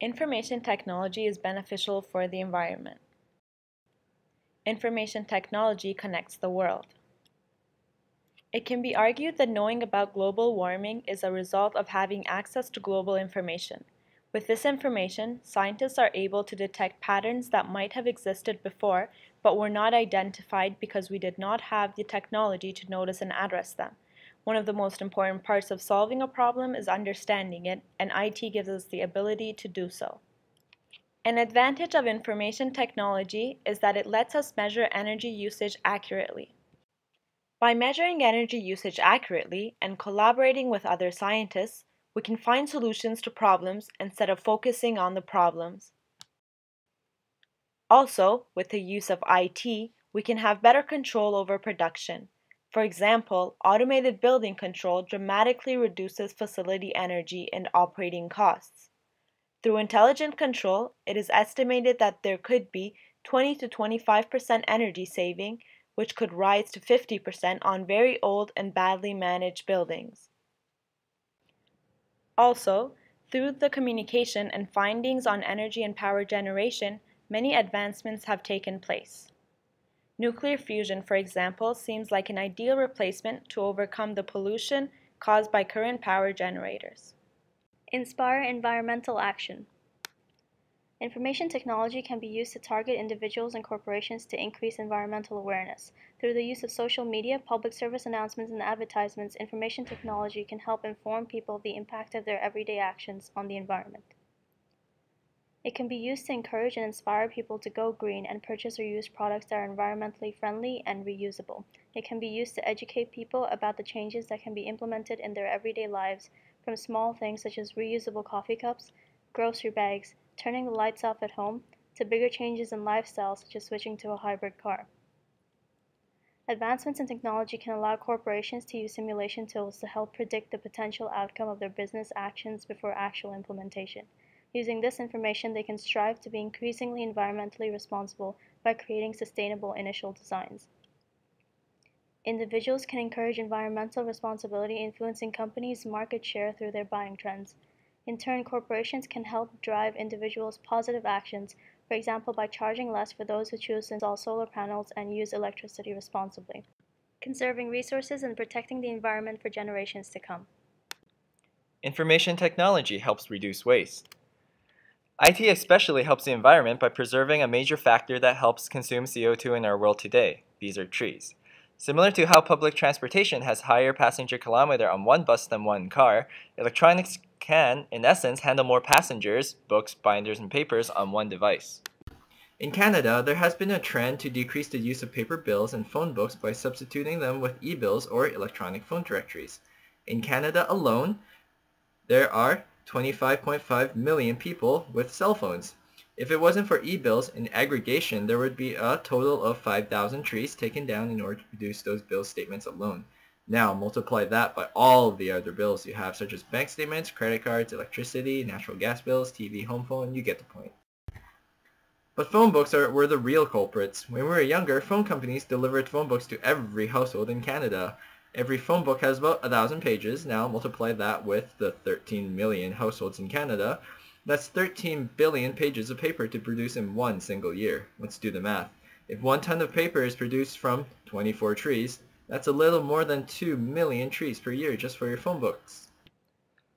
Information technology is beneficial for the environment. Information technology connects the world. It can be argued that knowing about global warming is a result of having access to global information. With this information, scientists are able to detect patterns that might have existed before but were not identified because we did not have the technology to notice and address them. One of the most important parts of solving a problem is understanding it, and IT gives us the ability to do so. An advantage of information technology is that it lets us measure energy usage accurately. By measuring energy usage accurately and collaborating with other scientists, we can find solutions to problems instead of focusing on the problems. Also, with the use of IT, we can have better control over production. For example, automated building control dramatically reduces facility energy and operating costs. Through intelligent control, it is estimated that there could be 20 to 25% energy saving, which could rise to 50% on very old and badly managed buildings. Also, through the communication and findings on energy and power generation, many advancements have taken place. Nuclear fusion, for example, seems like an ideal replacement to overcome the pollution caused by current power generators. Inspire environmental action. Information technology can be used to target individuals and corporations to increase environmental awareness. Through the use of social media, public service announcements, and advertisements, information technology can help inform people of the impact of their everyday actions on the environment. It can be used to encourage and inspire people to go green and purchase or use products that are environmentally friendly and reusable. It can be used to educate people about the changes that can be implemented in their everyday lives, from small things such as reusable coffee cups, grocery bags, turning the lights off at home, to bigger changes in lifestyle such as switching to a hybrid car. Advancements in technology can allow corporations to use simulation tools to help predict the potential outcome of their business actions before actual implementation. Using this information, they can strive to be increasingly environmentally responsible by creating sustainable initial designs. Individuals can encourage environmental responsibility, influencing companies' market share through their buying trends. In turn, corporations can help drive individuals' positive actions, for example by charging less for those who choose to install solar panels and use electricity responsibly, conserving resources and protecting the environment for generations to come. Information technology helps reduce waste. IT especially helps the environment by preserving a major factor that helps consume CO2 in our world today. These are trees. Similar to how public transportation has higher passenger kilometer on one bus than one car, electronics can, in essence, handle more passengers, books, binders, and papers on one device. In Canada, there has been a trend to decrease the use of paper bills and phone books by substituting them with e-bills or electronic phone directories. In Canada alone, there are 25.5 million people with cell phones. If it wasn't for e-bills, in aggregation, there would be a total of 5,000 trees taken down in order to produce those bill statements alone. Now, multiply that by all of the other bills you have, such as bank statements, credit cards, electricity, natural gas bills, TV, home phone, you get the point. But phone books were the real culprits. When we were younger, phone companies delivered phone books to every household in Canada. Every phone book has about 1,000 pages. Now multiply that with the 13 million households in Canada. That's 13 billion pages of paper to produce in one single year. Let's do the math. If 1 ton of paper is produced from 24 trees, that's a little more than 2 million trees per year just for your phone books.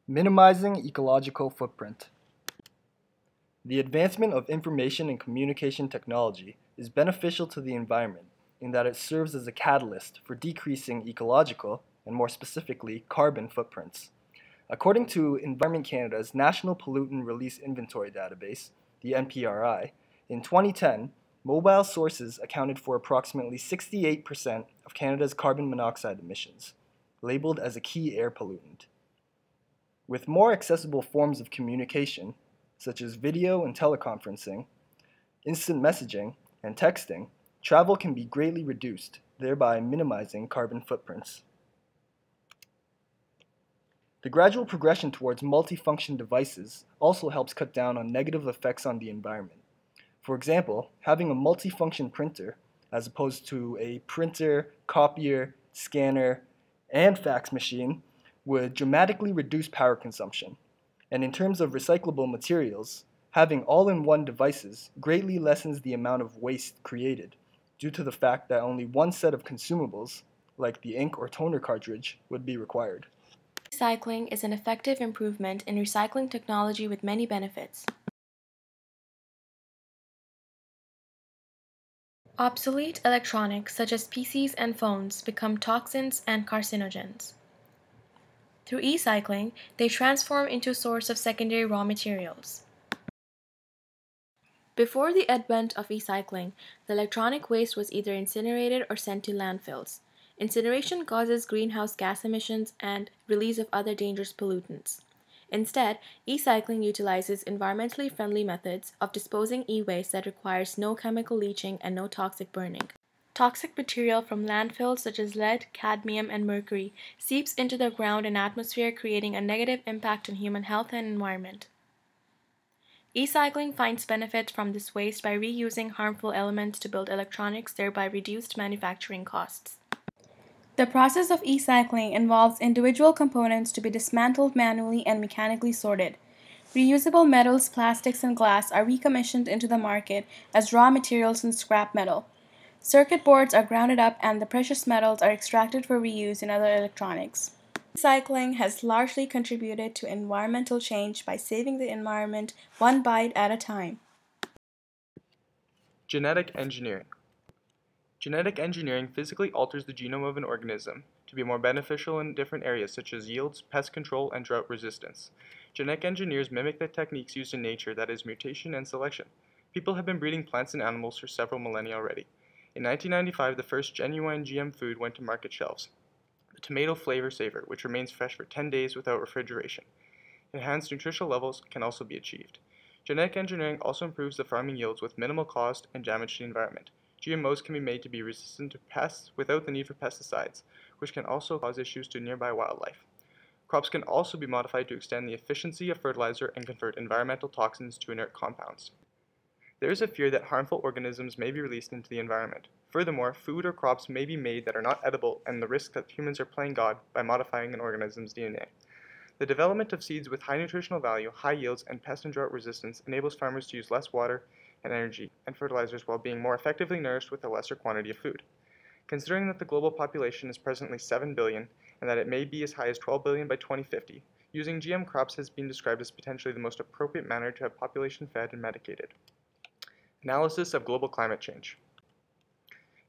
Minimizing ecological footprint. The advancement of information and communication technology is beneficial to the environment in that it serves as a catalyst for decreasing ecological, and more specifically, carbon footprints. According to Environment Canada's National Pollutant Release Inventory Database, the NPRI, in 2010, mobile sources accounted for approximately 68% of Canada's carbon monoxide emissions, labeled as a key air pollutant. With more accessible forms of communication, such as video and teleconferencing, instant messaging, and texting, travel can be greatly reduced, thereby minimizing carbon footprints. The gradual progression towards multifunction devices also helps cut down on negative effects on the environment. For example, having a multifunction printer, as opposed to a printer, copier, scanner, and fax machine, would dramatically reduce power consumption. And in terms of recyclable materials, Having all-in-one devices greatly lessens the amount of waste created due to the fact that only one set of consumables, like the ink or toner cartridge, would be required. Recycling is an effective improvement in recycling technology with many benefits. Obsolete electronics such as PCs and phones become toxins and carcinogens. Through e-cycling, they transform into a source of secondary raw materials. Before the advent of e-cycling, the electronic waste was either incinerated or sent to landfills. Incineration causes greenhouse gas emissions and release of other dangerous pollutants. Instead, e-cycling utilizes environmentally friendly methods of disposing e-waste that requires no chemical leaching and no toxic burning. Toxic material from landfills such as lead, cadmium, and mercury seeps into the ground and atmosphere, creating a negative impact on human health and environment. E-cycling finds benefit from this waste by reusing harmful elements to build electronics, thereby reduced manufacturing costs. The process of e-cycling involves individual components to be dismantled manually and mechanically sorted. Reusable metals, plastics, and glass are recommissioned into the market as raw materials and scrap metal. Circuit boards are grounded up and the precious metals are extracted for reuse in other electronics. Recycling has largely contributed to environmental change by saving the environment one bite at a time. Genetic engineering. Genetic engineering physically alters the genome of an organism to be more beneficial in different areas such as yields, pest control, and drought resistance. Genetic engineers mimic the techniques used in nature, that is, mutation and selection. People have been breeding plants and animals for several millennia already. In 1995, the first genuine GM food went to market shelves. The tomato flavor saver, which remains fresh for 10 days without refrigeration. Enhanced nutritional levels can also be achieved. Genetic engineering also improves the farming yields with minimal cost and damage to the environment. GMOs can be made to be resistant to pests without the need for pesticides, which can also cause issues to nearby wildlife. Crops can also be modified to extend the efficiency of fertilizer and convert environmental toxins to inert compounds. There is a fear that harmful organisms may be released into the environment. Furthermore, food or crops may be made that are not edible, and the risk that humans are playing God by modifying an organism's DNA. The development of seeds with high nutritional value, high yields, and pest and drought resistance enables farmers to use less water and energy and fertilizers while being more effectively nourished with a lesser quantity of food. Considering that the global population is presently 7 billion and that it may be as high as 12 billion by 2050, using GM crops has been described as potentially the most appropriate manner to have population fed and medicated. Analysis of global climate change.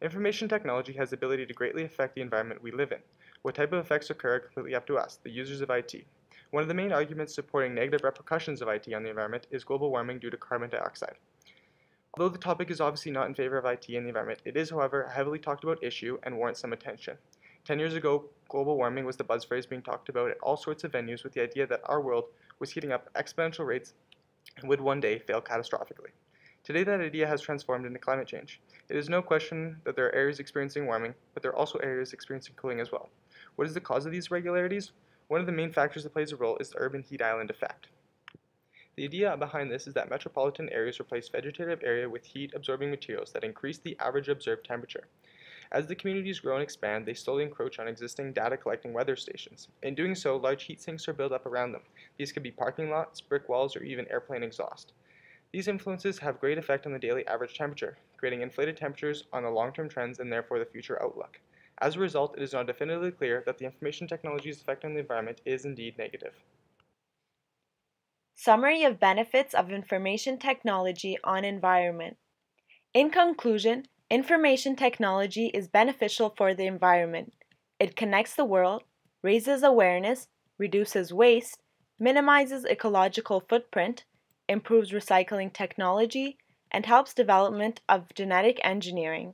Information technology has the ability to greatly affect the environment we live in. What type of effects occur are completely up to us, the users of IT. One of the main arguments supporting negative repercussions of IT on the environment is global warming due to carbon dioxide. Although the topic is obviously not in favor of IT and the environment, it is, however, a heavily talked about issue and warrants some attention. 10 years ago, global warming was the buzz phrase being talked about at all sorts of venues with the idea that our world was heating up at exponential rates and would one day fail catastrophically. Today that idea has transformed into climate change. It is no question that there are areas experiencing warming, but there are also areas experiencing cooling as well. What is the cause of these irregularities? One of the main factors that plays a role is the urban heat island effect. The idea behind this is that metropolitan areas replace vegetative area with heat-absorbing materials that increase the average observed temperature. As the communities grow and expand, they slowly encroach on existing data-collecting weather stations. In doing so, large heat sinks are built up around them. These could be parking lots, brick walls, or even airplane exhaust. These influences have great effect on the daily average temperature, creating inflated temperatures on the long-term trends and therefore the future outlook. As a result, it is now definitively clear that the information technology's effect on the environment is indeed negative. Summary of benefits of information technology on environment. In conclusion, information technology is beneficial for the environment. It connects the world, raises awareness, reduces waste, minimizes ecological footprint, improves recycling technology, and helps development of genetic engineering.